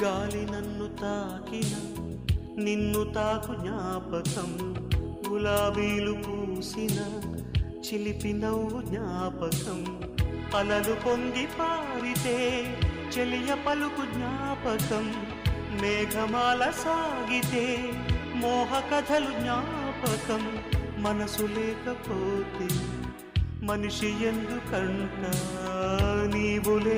గాలి నన్ను తాకిన నిన్ను తాకు జ్ఞాపకం, గులాబీలు పూసిన చిలిపి నవ్వు జ్ఞాపకం, అలలు పొంగి పారితే చెలియ పలుకు జ్ఞాపకం, మేఘమాల సాగితే మోహ కథలు జ్ఞాపకం. మనసు లేకపోతే మనిషి ఎందుకంట నీవులే